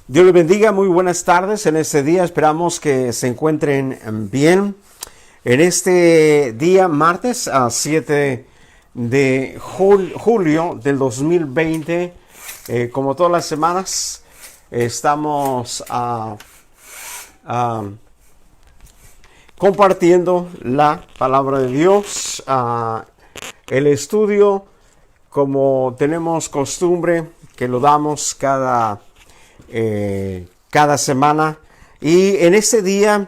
Dios les bendiga, muy buenas tardes en este día. Esperamos que se encuentren bien. En este día, martes, a 7 de julio del 2020, como todas las semanas, estamos compartiendo la palabra de Dios, el estudio, como tenemos costumbre, que lo damos cada semana. Y en este día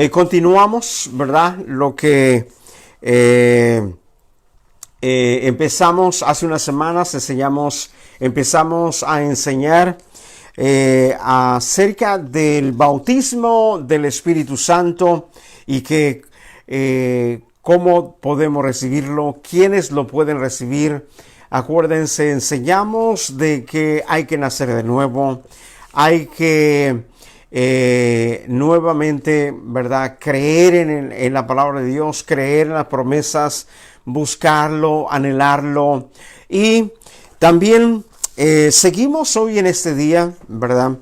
continuamos, ¿verdad? Lo que empezamos hace unas semanas. Empezamos a enseñar acerca del bautismo del Espíritu Santo y que cómo podemos recibirlo, quiénes lo pueden recibir. Acuérdense, enseñamos de que hay que nacer de nuevo. Hay que nuevamente, ¿verdad?, creer en la palabra de Dios, creer en las promesas, buscarlo, anhelarlo. Y también seguimos hoy en este día, ¿verdad?,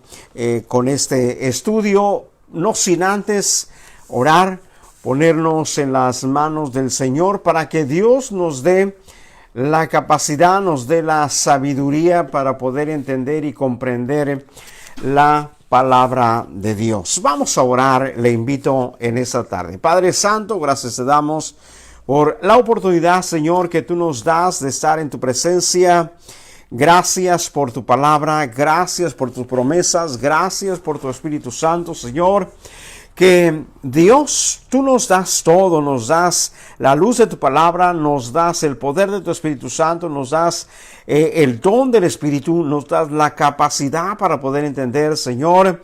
con este estudio, no sin antes orar, ponernos en las manos del Señor para que Dios nos dé la capacidad, nos dé la sabiduría para poder entender y comprender la palabra de Dios. Vamos a orar, le invito en esta tarde. Padre Santo, gracias te damos por la oportunidad, Señor, que tú nos das de estar en tu presencia. Gracias por tu palabra, gracias por tus promesas, gracias por tu Espíritu Santo, Señor. Que Dios, tú nos das todo, nos das la luz de tu palabra, nos das el poder de tu Espíritu Santo, nos das el don del Espíritu, nos das la capacidad para poder entender, Señor.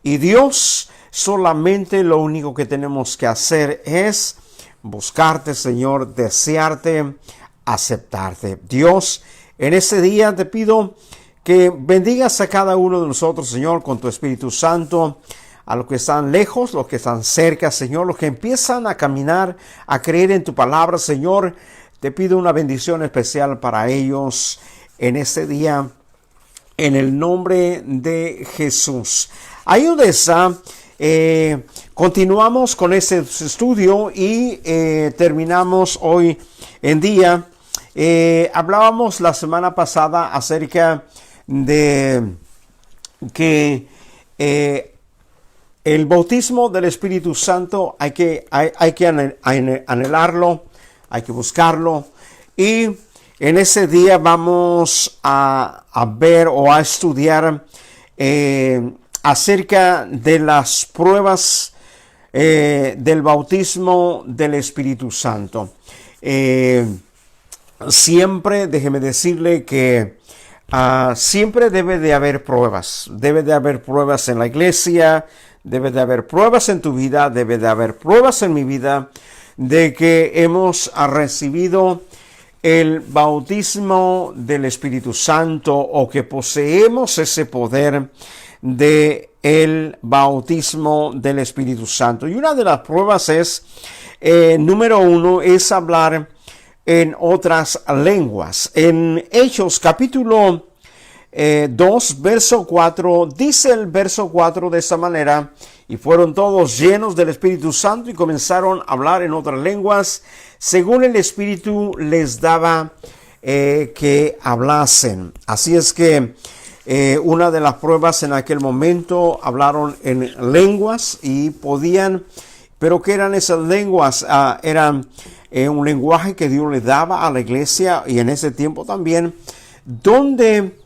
Y Dios, solamente lo único que tenemos que hacer es buscarte, Señor, desearte, aceptarte. Dios, en este día te pido que bendigas a cada uno de nosotros, Señor, con tu Espíritu Santo. A los que están lejos, los que están cerca, Señor, los que empiezan a caminar, a creer en tu palabra, Señor, te pido una bendición especial para ellos en este día, en el nombre de Jesús. Ahí donde está, continuamos con este estudio y terminamos hoy en día. Hablábamos la semana pasada acerca de que el bautismo del Espíritu Santo hay que anhelarlo, hay que buscarlo. Y en ese día vamos a ver o a estudiar acerca de las pruebas del bautismo del Espíritu Santo. Siempre, déjeme decirle que siempre debe de haber pruebas. Debe de haber pruebas en la iglesia. Debe de haber pruebas en tu vida, debe de haber pruebas en mi vida de que hemos recibido el bautismo del Espíritu Santo o que poseemos ese poder de el bautismo del Espíritu Santo. Y una de las pruebas es, número 1, es hablar en otras lenguas. En Hechos capítulo 2, verso 4, dice el verso 4 de esta manera: y fueron todos llenos del Espíritu Santo y comenzaron a hablar en otras lenguas, según el Espíritu les daba que hablasen. Así es que una de las pruebas en aquel momento, hablaron en lenguas y podían, pero ¿qué eran esas lenguas? Eran un lenguaje que Dios le daba a la iglesia y en ese tiempo también, donde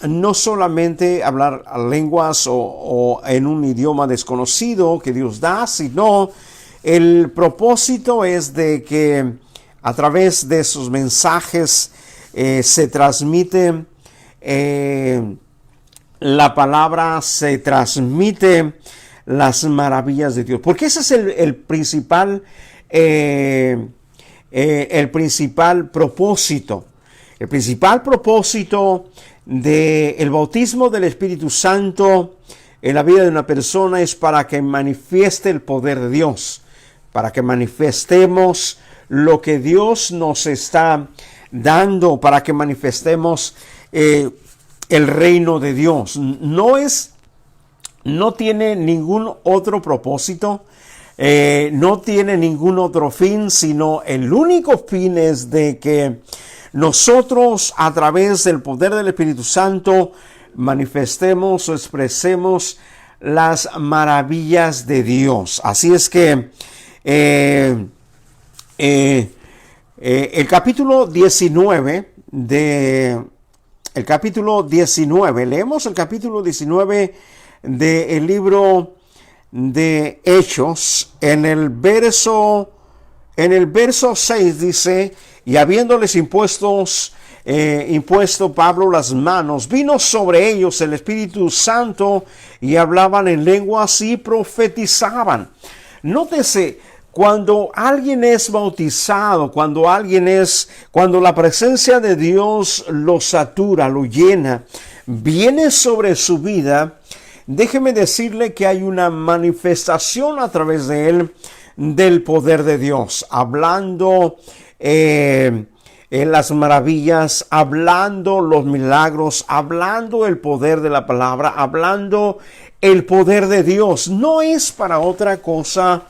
no solamente hablar lenguas o en un idioma desconocido que Dios da, sino el propósito es de que a través de sus mensajes se transmite la palabra, se transmite las maravillas de Dios, porque ese es el principal propósito. El principal propósito del bautismo del Espíritu Santo en la vida de una persona es para que manifieste el poder de Dios, para que manifestemos lo que Dios nos está dando, para que manifestemos el reino de Dios. No tiene ningún otro propósito, no tiene ningún otro fin, sino el único fin es de que nosotros, a través del poder del Espíritu Santo, manifestemos o expresemos las maravillas de Dios. Así es que el capítulo 19 leemos el capítulo 19 del libro de Hechos. En el verso 6 dice: y habiéndoles impuesto Pablo las manos, vino sobre ellos el Espíritu Santo, y hablaban en lenguas y profetizaban. Nótese, cuando alguien es bautizado, cuando la presencia de Dios lo satura, lo llena, viene sobre su vida, déjeme decirle que hay una manifestación a través de él del poder de Dios, hablando en las maravillas, hablando los milagros, hablando el poder de la palabra, hablando el poder de Dios. No es para otra cosa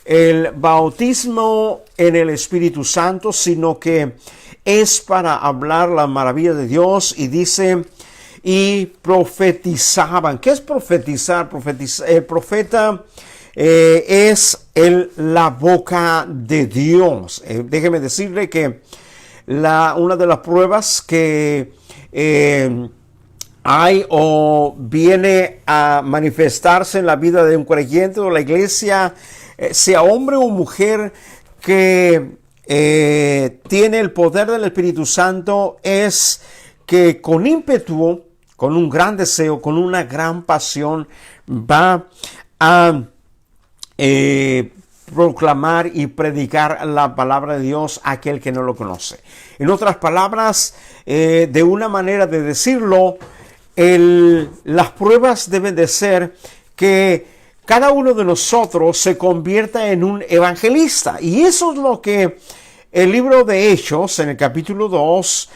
el bautismo en el Espíritu Santo, sino que es para hablar la maravilla de Dios. Y dice: y profetizaban. ¿Qué es profetizar? El profeta es la boca de Dios. Déjeme decirle que una de las pruebas que hay o viene a manifestarse en la vida de un creyente o la iglesia, sea hombre o mujer, que tiene el poder del Espíritu Santo, es que con ímpetu, con un gran deseo, con una gran pasión, va a proclamar y predicar la palabra de Dios a aquel que no lo conoce. En otras palabras, de una manera de decirlo, las pruebas deben de ser que cada uno de nosotros se convierta en un evangelista. Y eso es lo que el libro de Hechos, en el capítulo 2,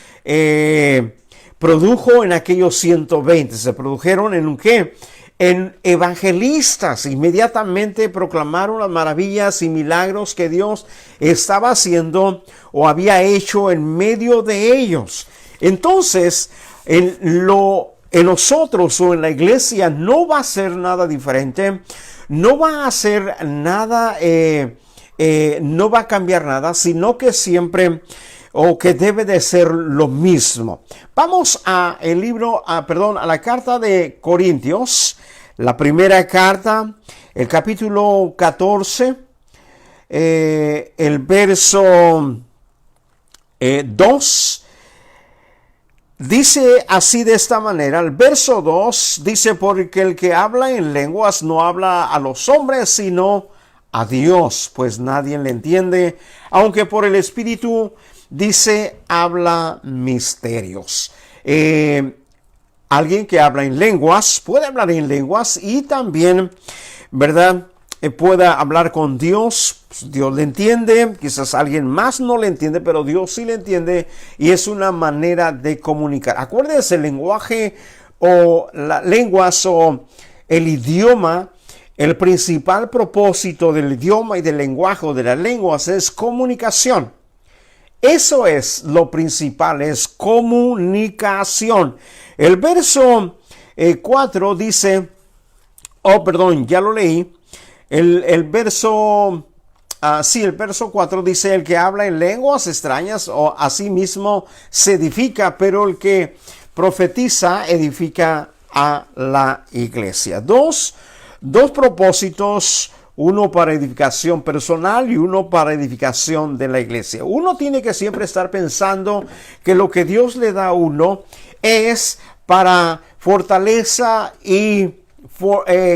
produjo en aquellos 120. Se produjeron en un ¿qué? En evangelistas. Inmediatamente proclamaron las maravillas y milagros que Dios estaba haciendo o había hecho en medio de ellos. Entonces, en nosotros o en la iglesia no va a ser nada diferente, no va a hacer nada, no va a cambiar nada, sino que siempre o que debe de ser lo mismo. Vamos a la carta de Corintios, la primera carta, el capítulo 14, el verso 2. Dice así de esta manera, el verso 2 dice: porque el que habla en lenguas no habla a los hombres, sino a Dios, pues nadie le entiende, aunque por el Espíritu, dice, habla misterios. Alguien que habla en lenguas puede hablar en lenguas y también, ¿verdad?, pueda hablar con Dios. Dios le entiende, quizás alguien más no le entiende, pero Dios sí le entiende, y es una manera de comunicar. Acuérdense, el lenguaje o las lenguas o el idioma, el principal propósito del idioma y del lenguaje o de las lenguas es comunicación. Eso es lo principal, es comunicación. El verso 4 dice, ya lo leí. El verso 4 dice: el que habla en lenguas extrañas o a sí mismo se edifica, pero el que profetiza edifica a la iglesia. Dos propósitos, uno para edificación personal y uno para edificación de la iglesia. Uno tiene que siempre estar pensando que lo que Dios le da a uno es para fortaleza y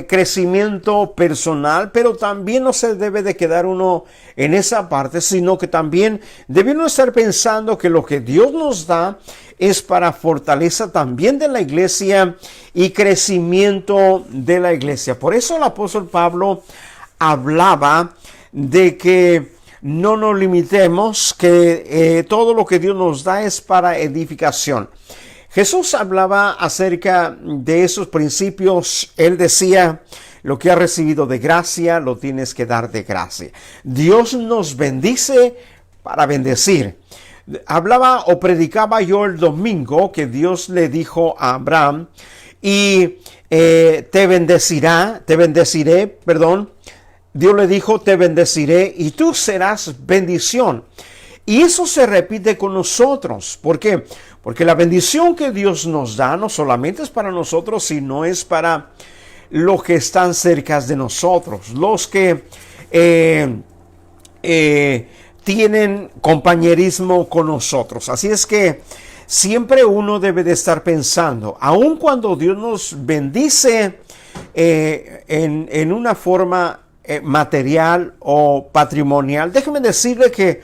crecimiento personal, pero también no se debe de quedar uno en esa parte, sino que también debe uno estar pensando que lo que Dios nos da es para fortaleza también de la iglesia y crecimiento de la iglesia. Por eso el apóstol Pablo hablaba de que no nos limitemos, que todo lo que Dios nos da es para edificación. Jesús hablaba acerca de esos principios. Él decía, lo que has recibido de gracia, lo tienes que dar de gracia. Dios nos bendice para bendecir. Hablaba o predicaba yo el domingo que Dios le dijo a Abraham, y te bendeciré. Dios le dijo, te bendeciré y tú serás bendición. Y eso se repite con nosotros. ¿Por qué? Porque la bendición que Dios nos da no solamente es para nosotros, sino es para los que están cerca de nosotros, los que tienen compañerismo con nosotros. Así es que siempre uno debe de estar pensando, aun cuando Dios nos bendice en una forma material o patrimonial, déjeme decirle que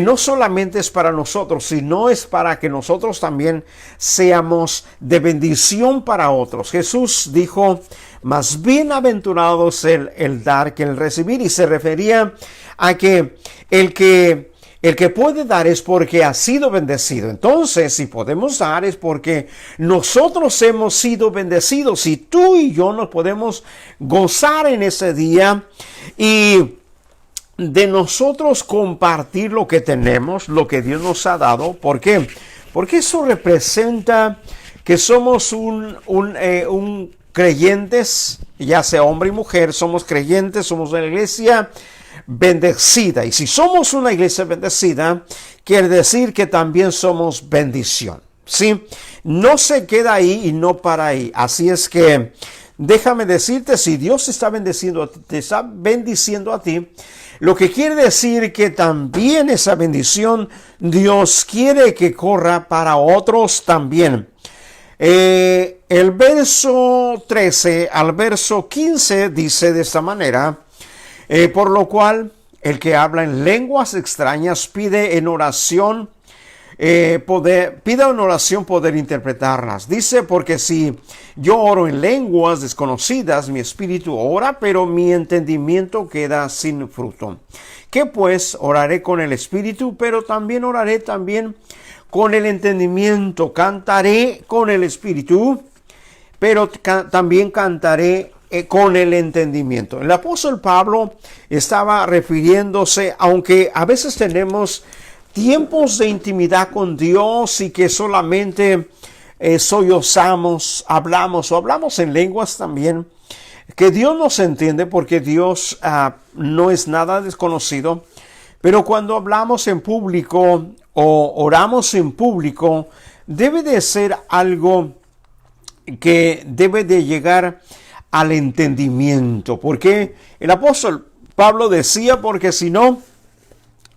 no solamente es para nosotros, sino es para que nosotros también seamos de bendición para otros. Jesús dijo, más bienaventurados el dar que el recibir, y se refería a que el que puede dar es porque ha sido bendecido. Entonces, si podemos dar es porque nosotros hemos sido bendecidos, y tú y yo nos podemos gozar en ese día y de nosotros compartir lo que tenemos, lo que Dios nos ha dado. ¿Por qué? Porque eso representa que somos un creyentes, ya sea hombre y mujer, somos creyentes, somos una iglesia bendecida. Y si somos una iglesia bendecida, quiere decir que también somos bendición, ¿sí? No se queda ahí y no para ahí. Así es que déjame decirte, si Dios te está bendiciendo a ti, lo que quiere decir que también esa bendición Dios quiere que corra para otros también. El verso 13 al verso 15 dice de esta manera, por lo cual el que habla en lenguas extrañas pide en oración poder interpretarlas. Dice, porque si yo oro en lenguas desconocidas, mi espíritu ora, pero mi entendimiento queda sin fruto. ¿Qué pues? Oraré con el espíritu, pero también oraré con el entendimiento. Cantaré con el espíritu, pero también cantaré con el entendimiento. El apóstol Pablo estaba refiriéndose, aunque a veces tenemos tiempos de intimidad con Dios y que solamente sollozamos, hablamos en lenguas también, que Dios nos entiende porque Dios no es nada desconocido, pero cuando hablamos en público o oramos en público, debe de ser algo que debe de llegar al entendimiento, porque el apóstol Pablo decía, porque si no,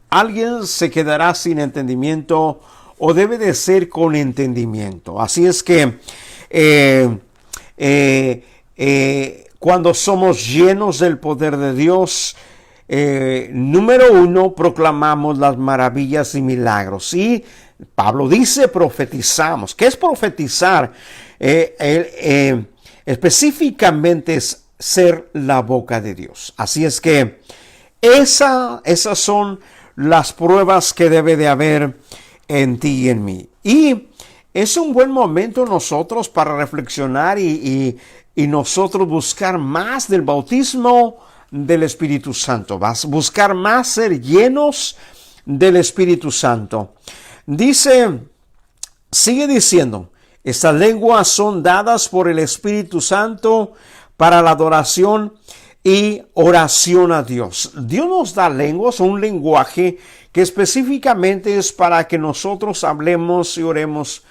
alguien se quedará sin entendimiento, o debe de ser con entendimiento. Así es que cuando somos llenos del poder de Dios, número uno, proclamamos las maravillas y milagros. Y Pablo dice, profetizamos. ¿Qué es profetizar? Específicamente es ser la boca de Dios. Así es que esas son las pruebas que debe de haber en ti y en mí. Y es un buen momento nosotros para reflexionar y nosotros buscar más del bautismo del Espíritu Santo. Vas a buscar más ser llenos del Espíritu Santo. Sigue diciendo, estas lenguas son dadas por el Espíritu Santo para la adoración y oración a Dios. Dios nos da lenguas, un lenguaje que específicamente es para que nosotros hablemos y oremos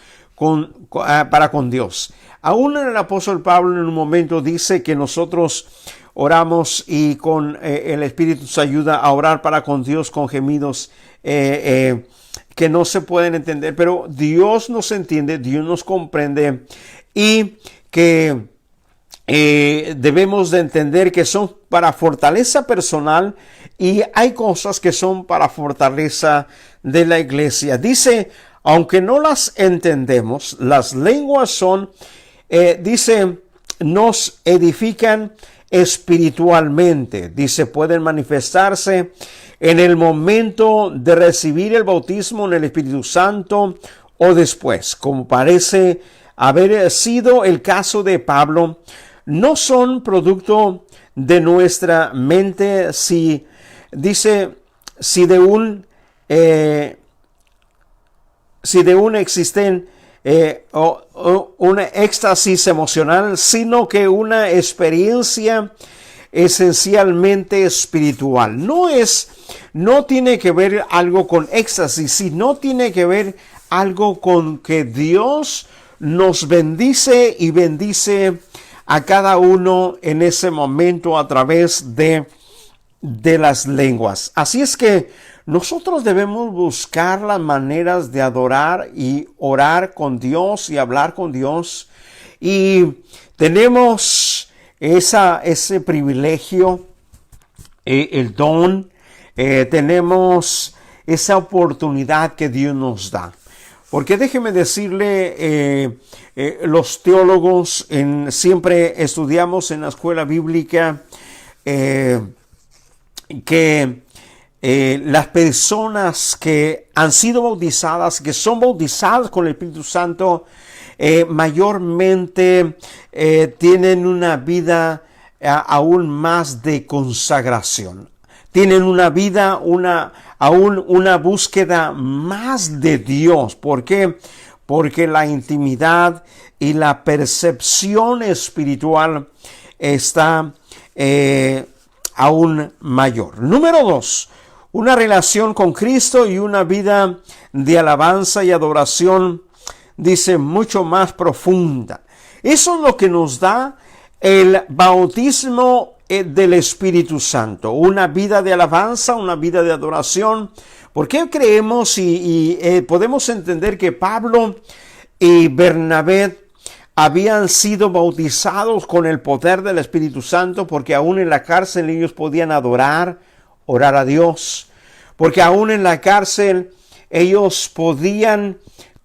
para con Dios. Aún el apóstol Pablo en un momento dice que nosotros oramos y con el Espíritu nos ayuda a orar para con Dios con gemidos que no se pueden entender, pero Dios nos entiende, Dios nos comprende, y que debemos de entender que son para fortaleza personal y hay cosas que son para fortaleza de la iglesia. Dice, aunque no las entendemos, las lenguas son, nos edifican espiritualmente. Dice, pueden manifestarse en el momento de recibir el bautismo en el Espíritu Santo o después, como parece haber sido el caso de Pablo, no son producto de nuestra mente, si de un existen o un éxtasis emocional, sino que una experiencia esencialmente espiritual. No tiene que ver algo con éxtasis, sino tiene que ver algo con que Dios nos bendice y bendice a cada uno en ese momento a través de las lenguas. Así es que nosotros debemos buscar las maneras de adorar y orar con Dios y hablar con Dios. Y tenemos ese privilegio, el don, tenemos esa oportunidad que Dios nos da. Porque déjeme decirle, los teólogos siempre estudiamos en la escuela bíblica que las personas que han sido bautizadas, que son bautizadas con el Espíritu Santo, mayormente tienen una vida aún más de consagración. Tienen una vida, aún una búsqueda más de Dios. ¿Por qué? Porque la intimidad y la percepción espiritual está aún mayor. Número 2, una relación con Cristo y una vida de alabanza y adoración, dice, mucho más profunda. Eso es lo que nos da el bautismo del Espíritu Santo, una vida de alabanza, una vida de adoración. ¿Por qué creemos y podemos entender que Pablo y Bernabé habían sido bautizados con el poder del Espíritu Santo? Porque aún en la cárcel ellos podían orar a Dios, porque aún en la cárcel ellos podían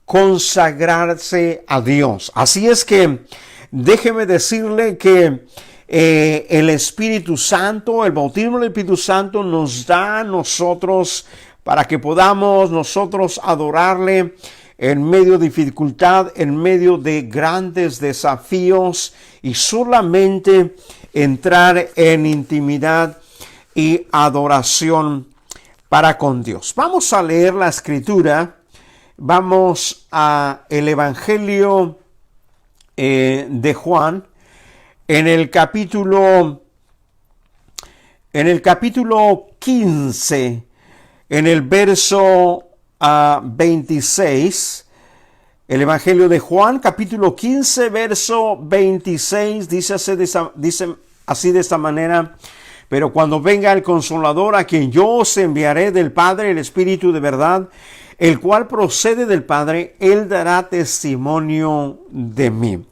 consagrarse a Dios. Así es que déjeme decirle que el Espíritu Santo, el bautismo del Espíritu Santo nos da a nosotros para que podamos nosotros adorarle en medio de dificultad, en medio de grandes desafíos, y solamente entrar en intimidad y adoración para con Dios. Vamos a leer la Escritura. Vamos a el Evangelio de Juan, en el capítulo 15, en el verso 26, el Evangelio de Juan, capítulo 15, verso 26, dice así de esta manera: pero cuando venga el Consolador, a quien yo os enviaré del Padre, el Espíritu de verdad, el cual procede del Padre, él dará testimonio de mí.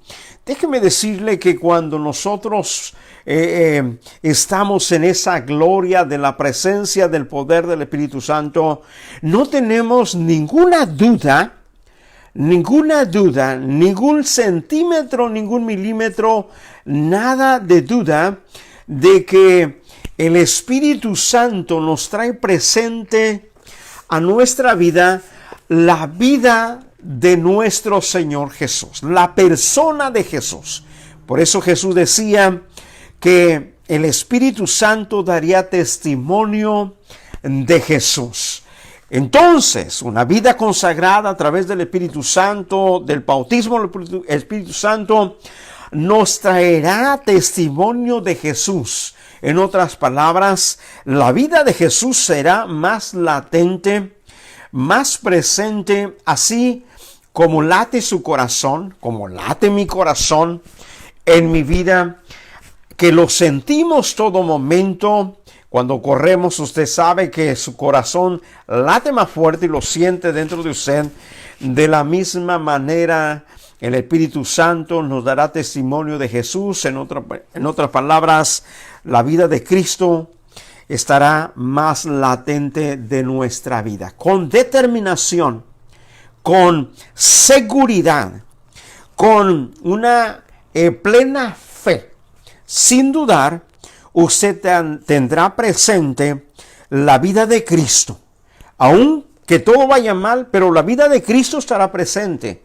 Déjeme decirle que cuando nosotros estamos en esa gloria de la presencia del poder del Espíritu Santo, no tenemos ninguna duda, ningún centímetro, ningún milímetro, nada de duda de que el Espíritu Santo nos trae presente a nuestra vida la vida de nuestro Señor Jesús, la persona de Jesús. Por eso Jesús decía que el Espíritu Santo daría testimonio de Jesús. Entonces, una vida consagrada a través del Espíritu Santo, del bautismo del Espíritu Santo, nos traerá testimonio de Jesús. En otras palabras, la vida de Jesús será más latente, más presente, así como late su corazón, como late mi corazón en mi vida, que lo sentimos todo momento. Cuando corremos, usted sabe que su corazón late más fuerte y lo siente dentro de usted. De la misma manera, el Espíritu Santo nos dará testimonio de Jesús. En otras palabras, la vida de Cristo estará más latente de nuestra vida. Con determinación, con seguridad, con una plena fe, sin dudar, usted tendrá presente la vida de Cristo. Aunque que todo vaya mal, pero la vida de Cristo estará presente.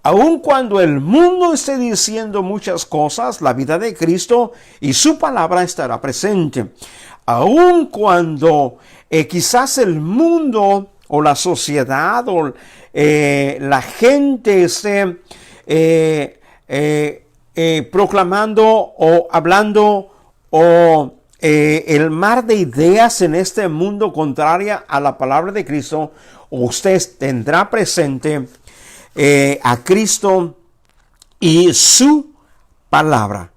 Aun cuando el mundo esté diciendo muchas cosas, la vida de Cristo y su palabra estará presente. Aun cuando quizás el mundo o la sociedad o la gente esté proclamando o hablando o el mar de ideas en este mundo contraria a la palabra de Cristo, usted tendrá presente a Cristo y su palabra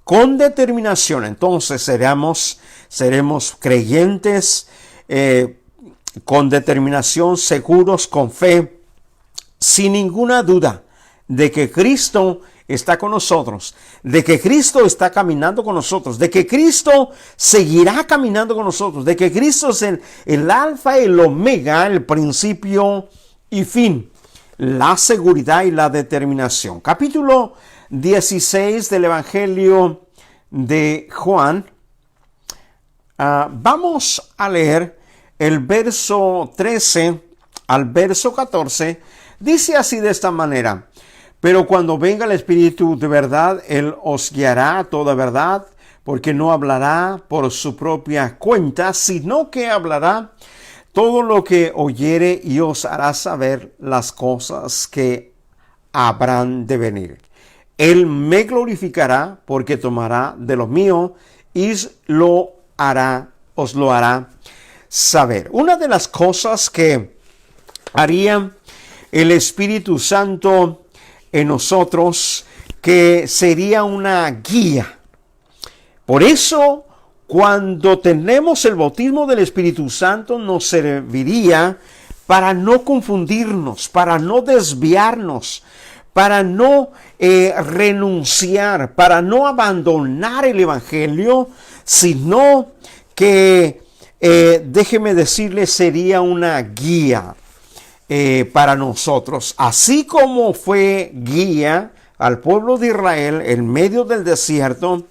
con determinación. Entonces seremos creyentes con determinación, seguros, con fe, sin ninguna duda de que Cristo está con nosotros, de que Cristo está caminando con nosotros, de que Cristo seguirá caminando con nosotros, de que Cristo es el alfa y el omega, el principio y fin, la seguridad y la determinación. Capítulo 16 del Evangelio de Juan. Vamos a leer el verso 13 al verso 14. Dice así de esta manera: pero cuando venga el Espíritu de verdad, Él os guiará a toda verdad, porque no hablará por su propia cuenta, sino que hablará todo lo que oyere y os hará saber las cosas que habrán de venir. Él me glorificará, porque tomará de lo mío y os lo hará saber. Una de las cosas que haría el Espíritu Santo en nosotros, que sería una guía. Por eso, cuando tenemos el bautismo del Espíritu Santo, nos serviría para no confundirnos, para no desviarnos, para no renunciar, para no abandonar el Evangelio, sino que, déjeme decirle, sería una guía para nosotros, así como fue guía al pueblo de Israel en medio del desierto,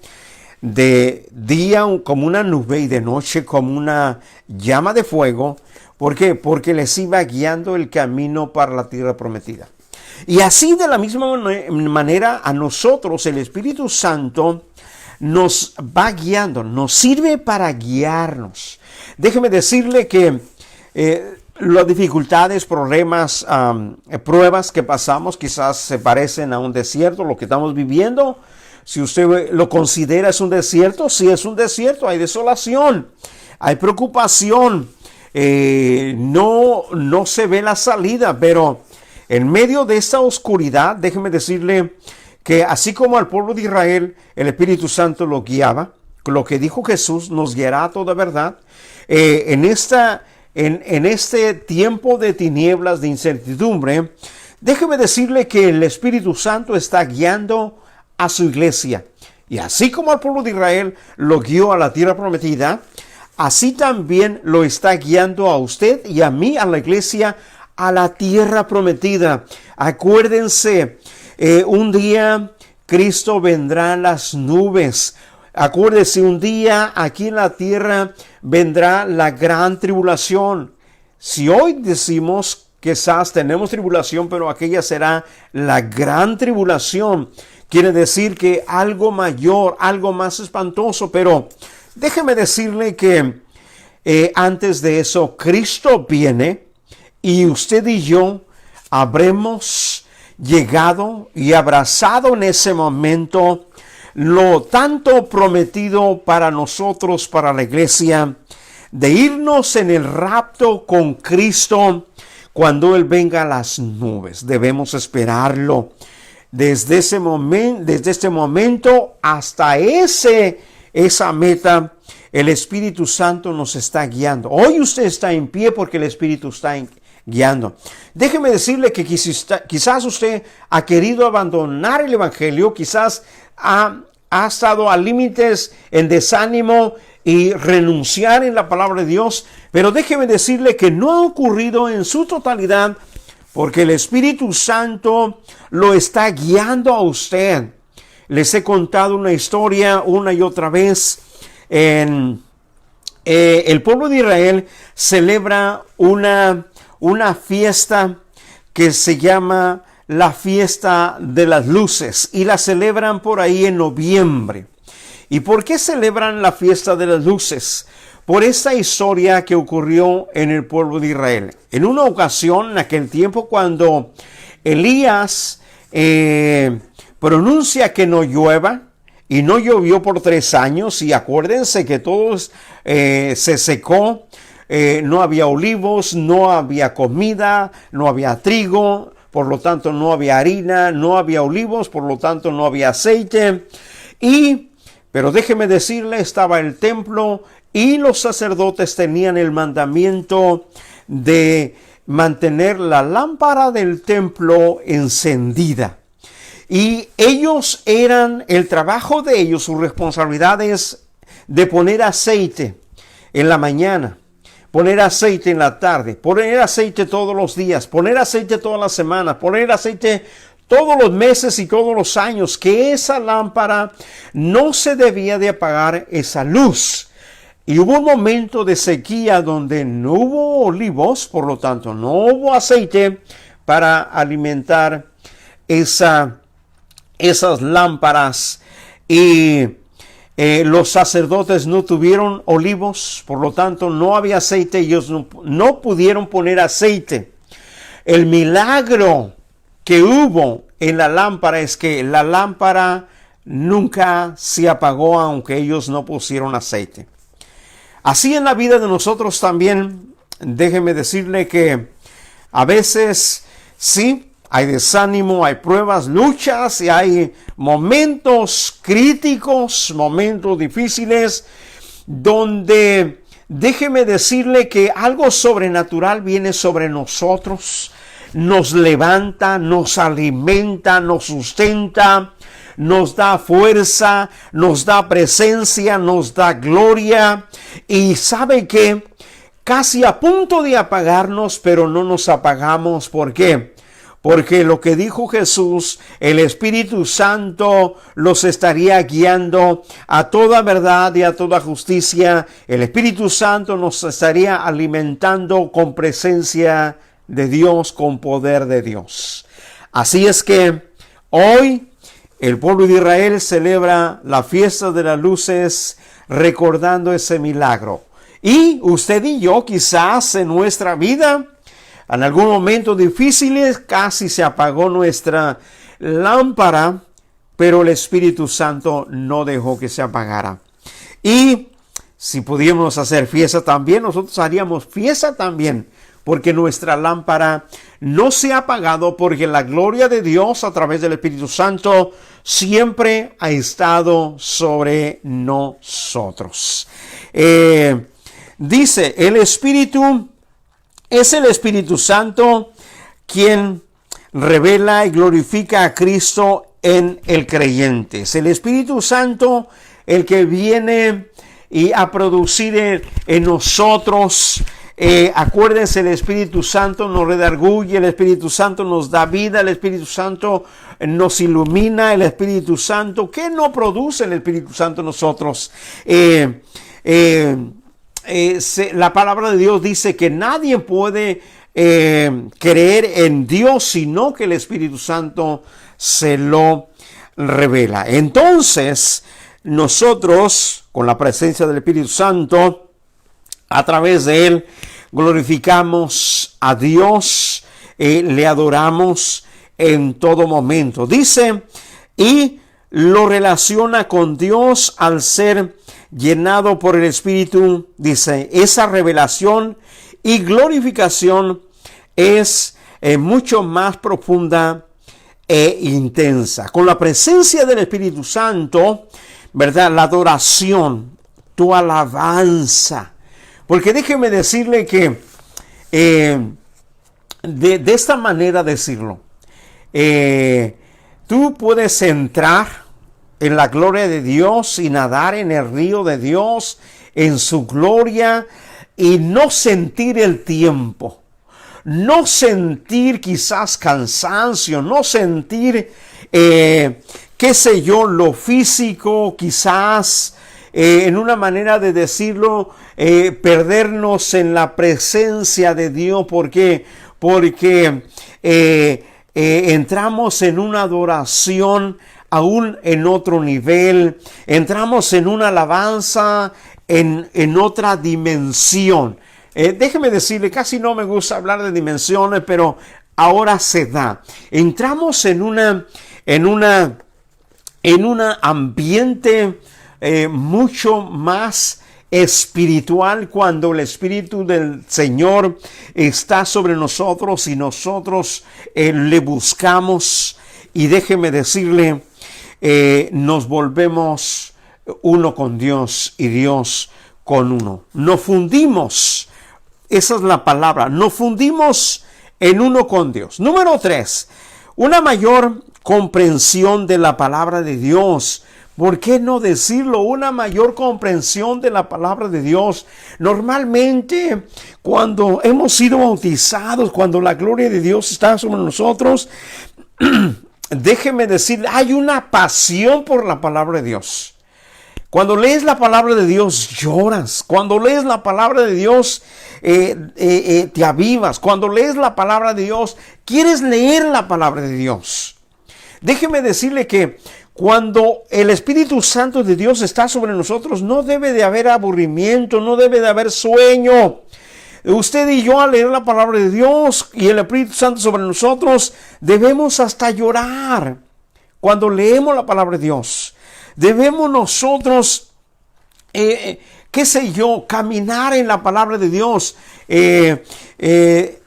de día como una nube y de noche como una llama de fuego. ¿Por qué? Porque les iba guiando el camino para la tierra prometida. Y así, de la misma manera, a nosotros el Espíritu Santo nos va guiando, nos sirve para guiarnos. Déjeme decirle que las dificultades, problemas, pruebas que pasamos quizás se parecen a un desierto, lo que estamos viviendo. Si usted lo considera es un desierto, sí es un desierto, hay desolación, hay preocupación, no se ve la salida, pero en medio de esta oscuridad, déjeme decirle que así como al pueblo de Israel el Espíritu Santo lo guiaba, lo que dijo Jesús nos guiará a toda verdad, en este tiempo de tinieblas, de incertidumbre, déjeme decirle que el Espíritu Santo está guiando a su iglesia. Y así como al pueblo de Israel lo guió a la tierra prometida, así también lo está guiando a usted y a mí, a la iglesia, a la tierra prometida. Acuérdense, un día Cristo vendrá en las nubes. Acuérdese, un día aquí en la tierra vendrá la gran tribulación. Si hoy decimos quizás tenemos tribulación, pero aquella será la gran tribulación, quiere decir que algo mayor, algo más espantoso. Pero déjeme decirle que antes de eso, Cristo viene y usted y yo habremos llegado y abrazado en ese momento lo tanto prometido para nosotros, para la iglesia, de irnos en el rapto con Cristo cuando Él venga a las nubes. Debemos esperarlo. Desde este momento hasta esa meta, el Espíritu Santo nos está guiando. Hoy usted está en pie porque el Espíritu está guiando. Déjeme decirle que quizás usted ha querido abandonar el Evangelio, quizás ha estado a límites en desánimo y renunciar en la palabra de Dios, pero déjeme decirle que no ha ocurrido en su totalidad, porque el Espíritu Santo lo está guiando a usted. Les he contado una historia una y otra vez. El pueblo de Israel celebra una una fiesta que se llama la fiesta de las luces y la celebran por ahí en noviembre. ¿Y por qué celebran la fiesta de las luces? Por esta historia que ocurrió en el pueblo de Israel. En una ocasión, en aquel tiempo, cuando Elías pronuncia que no llueva, y no llovió por 3 años, y acuérdense que todo se secó, no había olivos, no había comida, no había trigo, por lo tanto no había harina, no había olivos, por lo tanto no había aceite. Pero déjeme decirle, estaba el templo y los sacerdotes tenían el mandamiento de mantener la lámpara del templo encendida. Y ellos el trabajo de ellos, su responsabilidad es de poner aceite en la mañana, poner aceite en la tarde, poner aceite todos los días, poner aceite todas las semanas, poner aceite todos los meses y todos los años, que esa lámpara no se debía de apagar esa luz. Y hubo un momento de sequía donde no hubo olivos, por lo tanto no hubo aceite para alimentar esas lámparas, y los sacerdotes no tuvieron olivos, por lo tanto no había aceite, ellos no pudieron poner aceite. El milagro que hubo en la lámpara es que la lámpara nunca se apagó, aunque ellos no pusieron aceite. Así en la vida de nosotros también, déjeme decirle que a veces sí, hay desánimo, hay pruebas, luchas, y hay momentos críticos, momentos difíciles, donde déjeme decirle que algo sobrenatural viene sobre nosotros, nos levanta, nos alimenta, nos sustenta, nos da fuerza, nos da presencia, nos da gloria. Y sabe que casi a punto de apagarnos, pero no nos apagamos. ¿Por qué? Porque lo que dijo Jesús, el Espíritu Santo los estaría guiando a toda verdad y a toda justicia. El Espíritu Santo nos estaría alimentando con presencia de Dios, con poder de Dios. Así es que hoy el pueblo de Israel celebra la fiesta de las luces, recordando ese milagro. Y usted y yo, quizás en nuestra vida, en algún momento difícil, casi se apagó nuestra lámpara, pero el Espíritu Santo no dejó que se apagara. Y si pudiéramos hacer fiesta también, nosotros haríamos fiesta también, porque nuestra lámpara no se ha apagado, porque la gloria de Dios a través del Espíritu Santo siempre ha estado sobre nosotros. Dice, es el Espíritu Santo quien revela y glorifica a Cristo en el creyente. Es el Espíritu Santo el que viene a producir en nosotros. Acuérdense, el Espíritu Santo nos redarguye, el Espíritu Santo nos da vida, el Espíritu Santo nos ilumina, el Espíritu Santo, ¿qué no produce el Espíritu Santo en nosotros? La palabra de Dios dice que nadie puede creer en Dios, sino que el Espíritu Santo se lo revela. Entonces, nosotros, con la presencia del Espíritu Santo, a través de él, glorificamos a Dios, le adoramos en todo momento. Dice, y lo relaciona con Dios al ser llenado por el Espíritu. Dice, esa revelación y glorificación es mucho más profunda e intensa. Con la presencia del Espíritu Santo, ¿verdad? La adoración, tu alabanza. Porque déjeme decirle que de esta manera decirlo, tú puedes entrar en la gloria de Dios y nadar en el río de Dios, en su gloria, y no sentir el tiempo, no sentir quizás cansancio, no sentir, qué sé yo, lo físico, quizás en una manera de decirlo, perdernos en la presencia de Dios. ¿Por qué? Porque entramos en una adoración aún en otro nivel, entramos en una alabanza en otra dimensión. Déjeme decirle, casi no me gusta hablar de dimensiones, pero ahora se da. Entramos en un ambiente mucho más espiritual cuando el Espíritu del Señor está sobre nosotros y nosotros le buscamos. Y déjeme decirle, nos volvemos uno con Dios y Dios con uno. Nos fundimos, esa es la palabra, nos fundimos en uno con Dios. Número 3, una mayor comprensión de la palabra de Dios. ¿Por qué no decirlo? Una mayor comprensión de la palabra de Dios. Normalmente, cuando hemos sido bautizados, cuando la gloria de Dios está sobre nosotros, déjeme decir, hay una pasión por la palabra de Dios. Cuando lees la palabra de Dios, lloras. Cuando lees la palabra de Dios, te avivas. Cuando lees la palabra de Dios, quieres leer la palabra de Dios. Déjeme decirle que cuando el Espíritu Santo de Dios está sobre nosotros, no debe de haber aburrimiento, no debe de haber sueño. Usted y yo, al leer la palabra de Dios y el Espíritu Santo sobre nosotros, debemos hasta llorar cuando leemos la palabra de Dios. Debemos nosotros, caminar en la palabra de Dios. De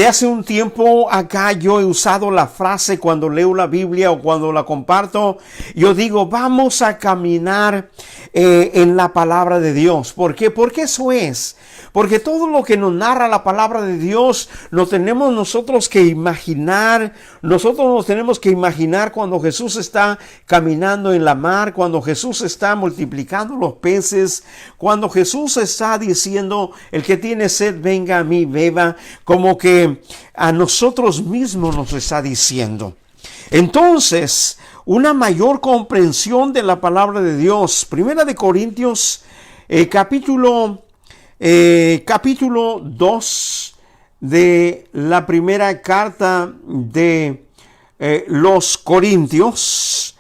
hace un tiempo acá yo he usado la frase cuando leo la Biblia o cuando la comparto. Yo digo, vamos a caminar en la palabra de Dios. ¿Por qué? Porque eso es. Porque todo lo que nos narra la palabra de Dios lo tenemos nosotros que imaginar. Nosotros nos tenemos que imaginar cuando Jesús está caminando en la mar, cuando Jesús está multiplicando los peces, cuando Jesús está diciendo, el que tiene sed, venga a mí, beba, como que a nosotros mismos nos está diciendo. Entonces, una mayor comprensión de la palabra de Dios. Primera de Corintios, capítulo 2 de la primera carta de los Corintios,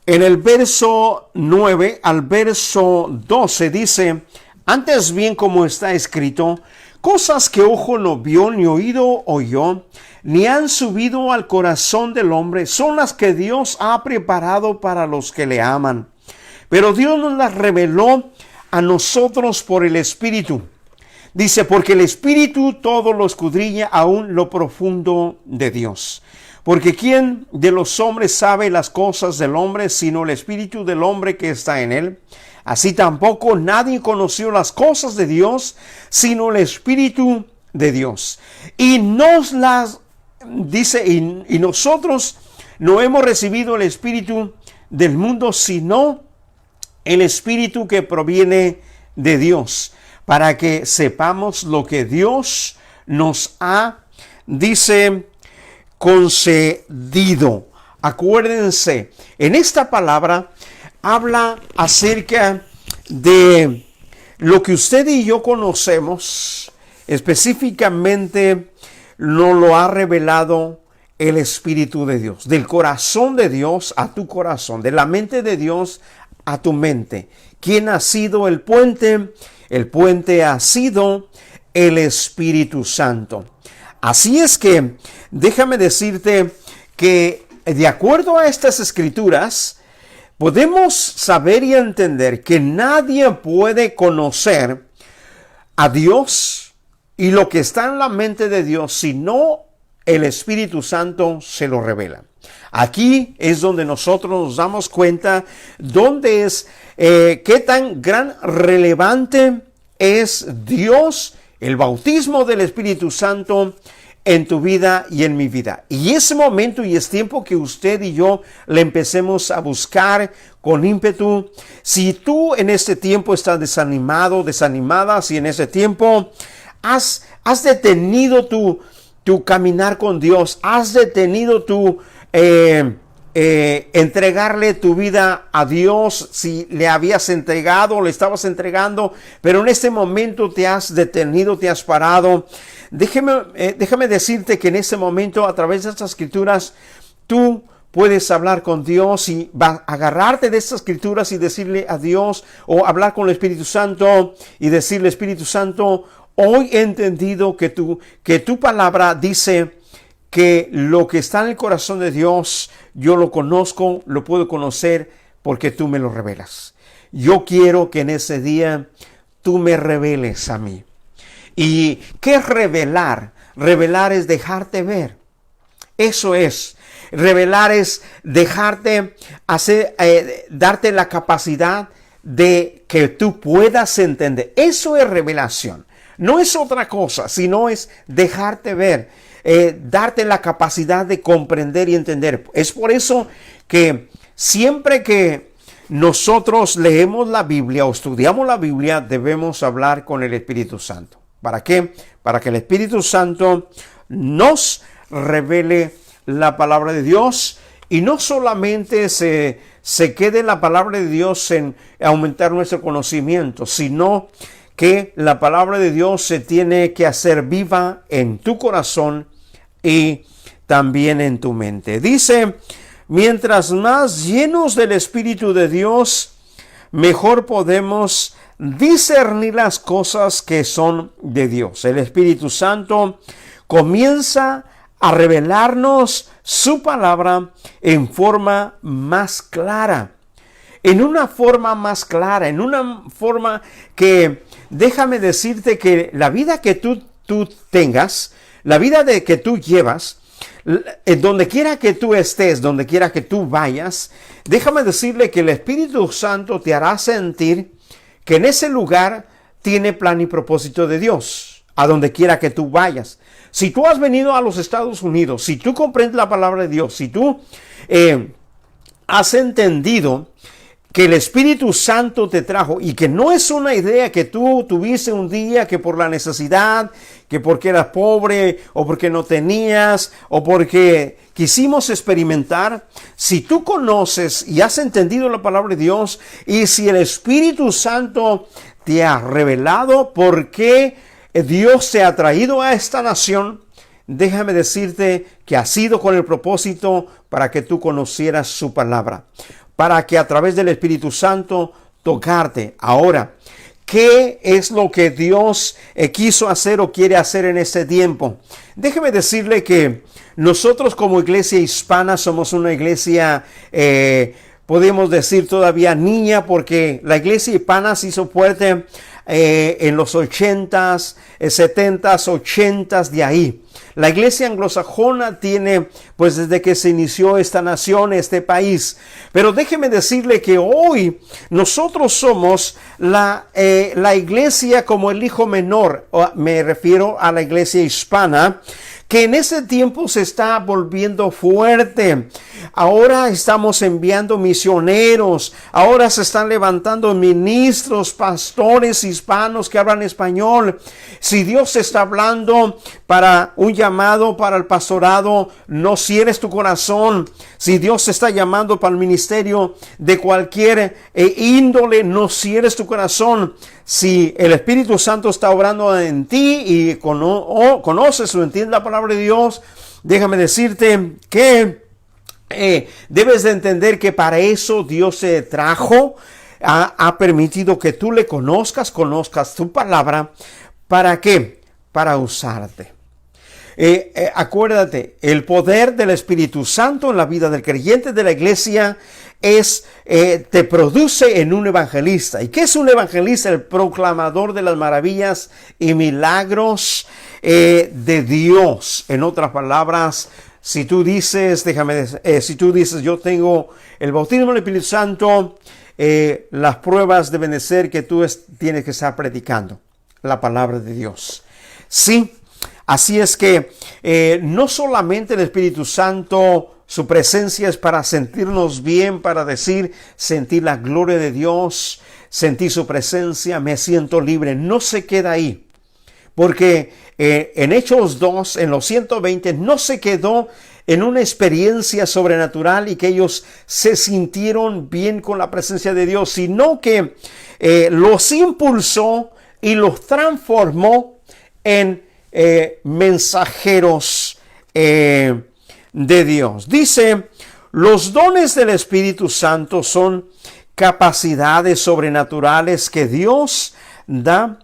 en el verso 9 al verso 12 dice, antes bien como está escrito, cosas que ojo no vio ni oído oyó, ni han subido al corazón del hombre, son las que Dios ha preparado para los que le aman. Pero Dios nos las reveló a nosotros por el Espíritu. Dice, porque el Espíritu todo lo escudriña, aún lo profundo de Dios. Porque ¿quién de los hombres sabe las cosas del hombre, sino el Espíritu del hombre que está en él? Así tampoco nadie conoció las cosas de Dios, sino el Espíritu de Dios. Y nos las dice, y nosotros no hemos recibido el Espíritu del mundo, sino el Espíritu que proviene de Dios, para que sepamos lo que Dios nos ha, dice, concedido. Acuérdense, en esta palabra habla acerca de lo que usted y yo conocemos, específicamente nos lo ha revelado el Espíritu de Dios, del corazón de Dios a tu corazón, de la mente de Dios a tu mente. ¿Quién ha sido el puente? El puente ha sido el Espíritu Santo. Así es que déjame decirte que de acuerdo a estas escrituras, podemos saber y entender que nadie puede conocer a Dios y lo que está en la mente de Dios si no el Espíritu Santo se lo revela. Aquí es donde nosotros nos damos cuenta dónde es, qué tan gran relevante es Dios, el bautismo del Espíritu Santo en tu vida y en mi vida. Y es momento y es tiempo que usted y yo le empecemos a buscar con ímpetu. Si tú en este tiempo estás desanimado, desanimada, si en este tiempo has detenido tu caminar con Dios, has detenido tu entregarle tu vida a Dios, si le habías entregado o le estabas entregando, pero en este momento te has detenido, te has parado. Déjame decirte que en este momento, a través de estas escrituras, tú puedes hablar con Dios y agarrarte de estas escrituras y decirle a Dios, o hablar con el Espíritu Santo y decirle: Espíritu Santo, hoy he entendido que tu palabra dice que lo que está en el corazón de Dios, yo lo conozco, lo puedo conocer porque tú me lo revelas. Yo quiero que en ese día tú me reveles a mí. ¿Y qué es revelar? Revelar es dejarte ver. Eso es. Revelar es dejarte hacer, darte la capacidad de que tú puedas entender. Eso es revelación. No es otra cosa, sino es dejarte ver, darte la capacidad de comprender y entender. Es por eso que siempre que nosotros leemos la Biblia o estudiamos la Biblia, debemos hablar con el Espíritu Santo. ¿Para qué? Para que el Espíritu Santo nos revele la palabra de Dios, y no solamente se quede la palabra de Dios en aumentar nuestro conocimiento, sino que la palabra de Dios se tiene que hacer viva en tu corazón y también en tu mente. Dice: mientras más llenos del Espíritu de Dios, mejor podemos discernir las cosas que son de Dios. El Espíritu Santo comienza a revelarnos su palabra en forma más clara. En una forma más clara, en una forma que, déjame decirte que la vida que tú tengas, la vida que tú llevas, donde quiera que tú estés, donde quiera que tú vayas, déjame decirle que el Espíritu Santo te hará sentir que en ese lugar tiene plan y propósito de Dios, a donde quiera que tú vayas. Si tú has venido a los Estados Unidos, si tú comprendes la palabra de Dios, si tú has entendido que el Espíritu Santo te trajo y que no es una idea que tú tuviste un día, que por la necesidad, que porque eras pobre o porque no tenías o porque quisimos experimentar, si tú conoces y has entendido la palabra de Dios, y si el Espíritu Santo te ha revelado por qué Dios te ha traído a esta nación, déjame decirte que ha sido con el propósito para que tú conocieras su palabra, para que a través del Espíritu Santo tocarte. Ahora, ¿qué es lo que Dios quiso hacer o quiere hacer en este tiempo? Déjeme decirle que nosotros como iglesia hispana somos una iglesia, podemos decir todavía niña, porque la iglesia hispana se hizo fuerte en los 80s, 70s, 80s, de ahí. La iglesia anglosajona tiene, pues desde que se inició esta nación, este país. Pero déjeme decirle que hoy nosotros somos la iglesia como el hijo menor. Me refiero a la iglesia hispana, que en ese tiempo se está volviendo fuerte. Ahora estamos enviando misioneros, ahora se están levantando ministros, pastores hispanos que hablan español. Si Dios está hablando para un llamado para el pastorado, no cierres tu corazón. Si Dios te está llamando para el ministerio de cualquier índole, no cierres tu corazón. Si el Espíritu Santo está obrando en ti y conoces o entiendes la palabra de Dios, déjame decirte que debes de entender que para eso Dios te trajo, ha permitido que tú le conozcas tu palabra. ¿Para qué? Para usarte. Acuérdate, el poder del Espíritu Santo en la vida del creyente de la iglesia te produce en un evangelista. ¿Y qué es un evangelista? El proclamador de las maravillas y milagros de Dios. En otras palabras, si tú dices, yo tengo el bautismo del Espíritu Santo, las pruebas deben de ser que tú tienes que estar predicando la palabra de Dios. Sí. Así es que no solamente el Espíritu Santo, su presencia es para sentirnos bien, para sentir la gloria de Dios, sentir su presencia, me siento libre. No se queda ahí, porque en Hechos 2, en los 120, no se quedó en una experiencia sobrenatural y que ellos se sintieron bien con la presencia de Dios, sino que los impulsó y los transformó en mensajeros de Dios. Dice, los dones del Espíritu Santo son capacidades sobrenaturales que Dios da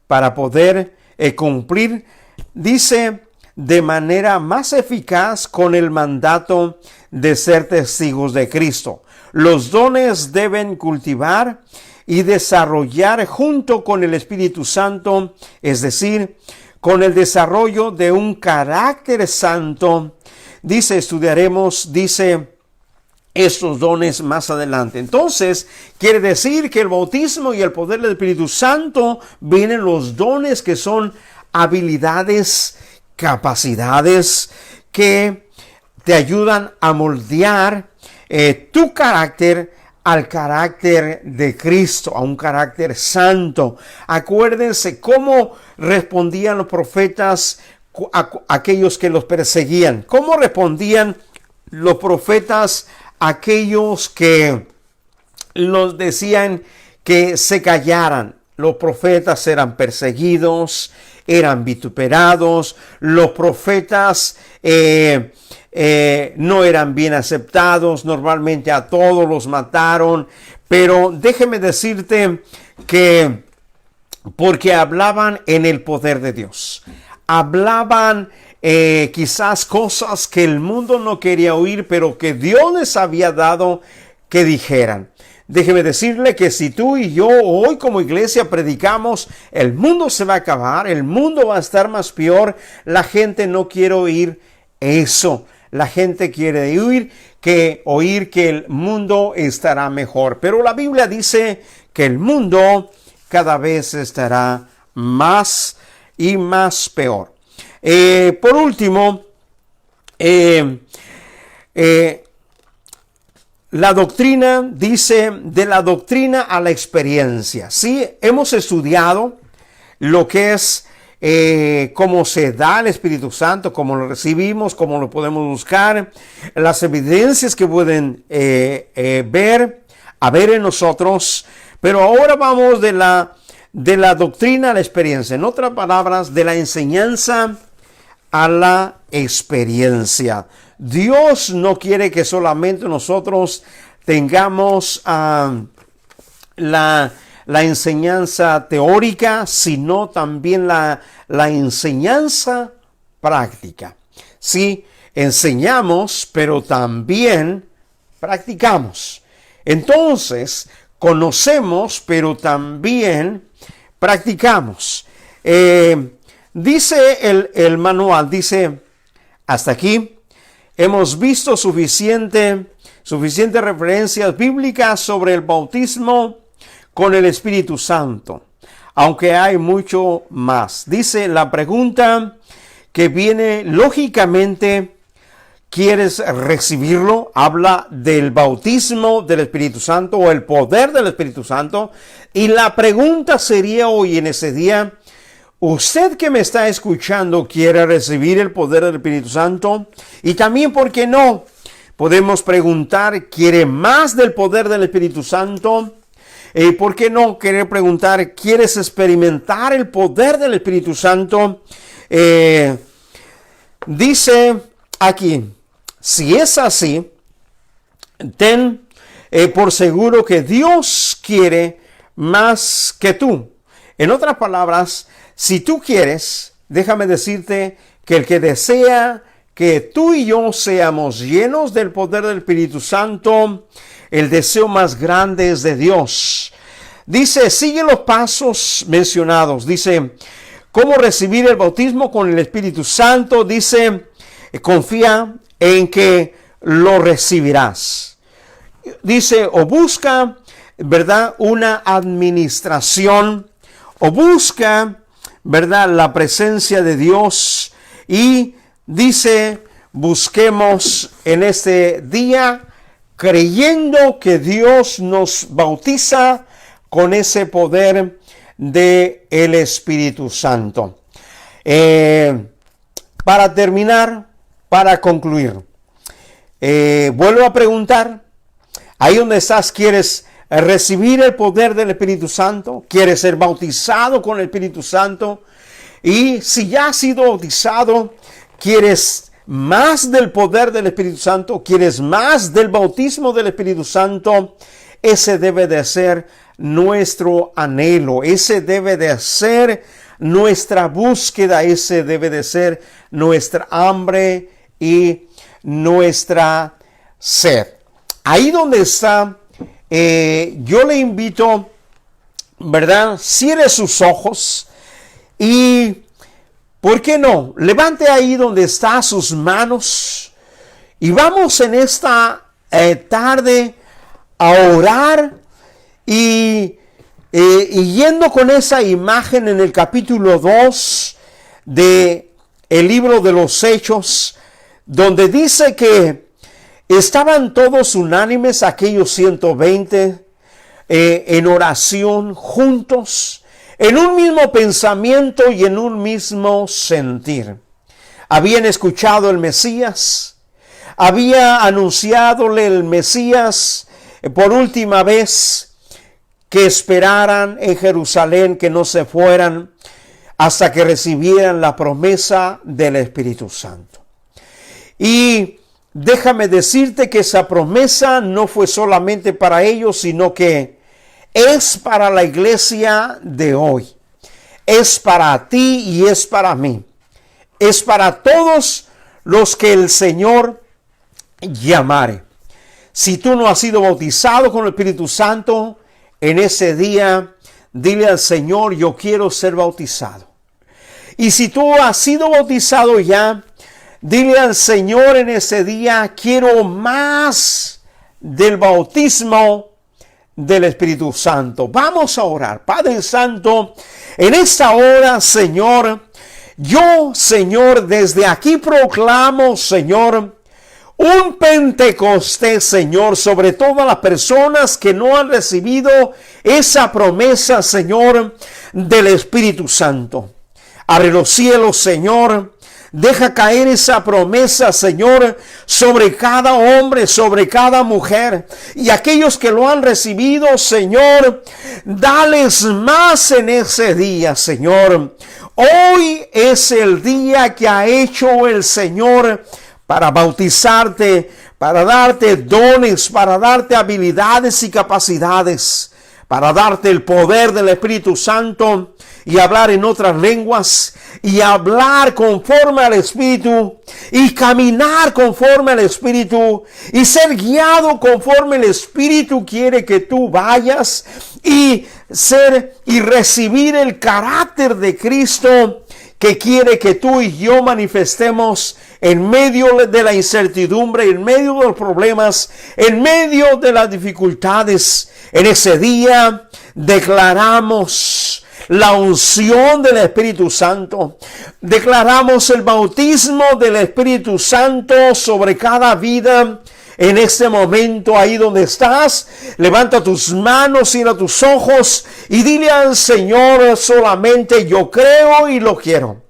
para poder cumplir, dice, de manera más eficaz con el mandato de ser testigos de Cristo. Los dones deben cultivar y desarrollar junto con el Espíritu Santo, es decir, con el desarrollo de un carácter santo. Dice, estudiaremos, estos dones más adelante. Entonces, quiere decir que el bautismo y el poder del Espíritu Santo vienen los dones que son habilidades, capacidades que te ayudan a moldear tu carácter al carácter de Cristo, a un carácter santo. Acuérdense cómo respondían los profetas a aquellos que los perseguían. Cómo respondían los profetas a aquellos que los decían que se callaran. Los profetas eran perseguidos, eran vituperados. Los profetas no eran bien aceptados. Normalmente a todos los mataron. Pero déjeme decirte que porque hablaban en el poder de Dios. Hablaban quizás cosas que el mundo no quería oír, pero que Dios les había dado que dijeran. Déjeme decirle que si tú y yo hoy como iglesia predicamos, el mundo se va a acabar, el mundo va a estar más peor. La gente no quiere oír eso. La gente quiere oír que el mundo estará mejor. Pero la Biblia dice que el mundo cada vez estará más y más peor. Por último, la doctrina dice de la doctrina a la experiencia. Sí, hemos estudiado lo que es cómo se da el Espíritu Santo, cómo lo recibimos, cómo lo podemos buscar, las evidencias que pueden haber en nosotros. Pero ahora vamos de la doctrina a la experiencia. En otras palabras, de la enseñanza a la experiencia. Dios no quiere que solamente nosotros tengamos la enseñanza teórica, sino también la enseñanza práctica. Sí, enseñamos, pero también practicamos. Entonces, conocemos, pero también practicamos. Dice el manual, dice, hasta aquí hemos visto suficientes referencias bíblicas sobre el bautismo con el Espíritu Santo, aunque hay mucho más. Dice la pregunta que viene lógicamente, ¿quieres recibirlo? Habla del bautismo del Espíritu Santo o el poder del Espíritu Santo. Y la pregunta sería hoy en ese día, ¿usted que me está escuchando quiere recibir el poder del Espíritu Santo? Y también, ¿por qué no? Podemos preguntar, ¿quiere más del poder del Espíritu Santo? ¿Por qué no querer preguntar, ¿quieres experimentar el poder del Espíritu Santo? Dice aquí, si es así, ten por seguro que Dios quiere más que tú. En otras palabras, si tú quieres, déjame decirte que el que desea que tú y yo seamos llenos del poder del Espíritu Santo, el deseo más grande es de Dios. Dice, sigue los pasos mencionados. Dice, ¿cómo recibir el bautismo con el Espíritu Santo? Dice, confía en que lo recibirás. Dice, o busca, ¿verdad?, una administración, o busca, ¿verdad?, la presencia de Dios. Y dice, busquemos en este día creyendo que Dios nos bautiza con ese poder del Espíritu Santo. Para terminar, para concluir, vuelvo a preguntar, ahí donde estás, ¿quieres recibir el poder del Espíritu Santo? ¿Quieres ser bautizado con el Espíritu Santo? Y si ya has sido bautizado, ¿quieres más del poder del Espíritu Santo? ¿Quieres más del bautismo del Espíritu Santo? Ese debe de ser nuestro anhelo, ese debe de ser nuestra búsqueda, ese debe de ser nuestra hambre y nuestra sed. Ahí donde está, yo le invito, ¿verdad? Cierre sus ojos y, ¿por qué no? Levante ahí donde está sus manos y vamos en esta tarde a orar y yendo con esa imagen en el capítulo 2 de el libro de los Hechos, donde dice que estaban todos unánimes, aquellos 120, en oración juntos, en un mismo pensamiento y en un mismo sentir. Habían escuchado el Mesías, había anunciadole el Mesías por última vez, que esperaran en Jerusalén, que no se fueran hasta que recibieran la promesa del Espíritu Santo. Y déjame decirte que esa promesa no fue solamente para ellos, sino que es para la iglesia de hoy. Es para ti y es para mí. Es para todos los que el Señor llamare. Si tú no has sido bautizado con el Espíritu Santo, en ese día, dile al Señor, yo quiero ser bautizado. Y si tú has sido bautizado ya, dile al Señor en ese día, quiero más del bautismo del Espíritu Santo. Vamos a orar. Padre Santo, en esta hora, Señor, yo, Señor, desde aquí proclamo, Señor, un Pentecostés, Señor, sobre todas las personas que no han recibido esa promesa, Señor, del Espíritu Santo. Abre los cielos, Señor. Deja caer esa promesa, Señor, sobre cada hombre, sobre cada mujer. Y aquellos que lo han recibido, Señor, dales más en ese día, Señor. Hoy es el día que ha hecho el Señor para bautizarte, para darte dones, para darte habilidades y capacidades, para darte el poder del Espíritu Santo y hablar en otras lenguas y hablar conforme al Espíritu y caminar conforme al Espíritu y ser guiado conforme el Espíritu quiere que tú vayas y ser y recibir el carácter de Cristo que quiere que tú y yo manifestemos en medio de la incertidumbre, en medio de los problemas, en medio de las dificultades. En ese día declaramos la unción del Espíritu Santo. Declaramos el bautismo del Espíritu Santo sobre cada vida. En este momento, ahí donde estás, levanta tus manos, cierra tus ojos y dile al Señor solamente, yo creo y lo quiero.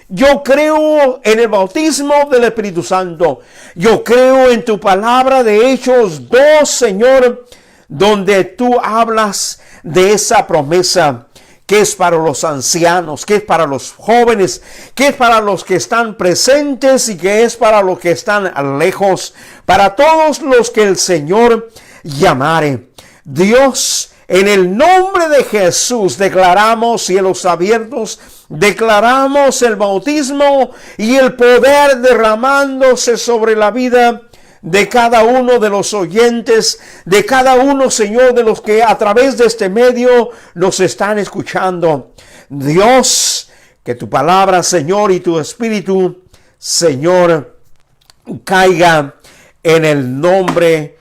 Yo creo en el bautismo del Espíritu Santo. Yo creo en tu palabra de Hechos 2, Señor, donde tú hablas de esa promesa que es para los ancianos, que es para los jóvenes, que es para los que están presentes y que es para los que están lejos, para todos los que el Señor llamare. Dios, en el nombre de Jesús declaramos cielos abiertos, declaramos el bautismo y el poder derramándose sobre la vida de cada uno de los oyentes, de cada uno, Señor, de los que a través de este medio nos están escuchando. Dios, que tu palabra, Señor, y tu Espíritu, Señor, caiga en el nombre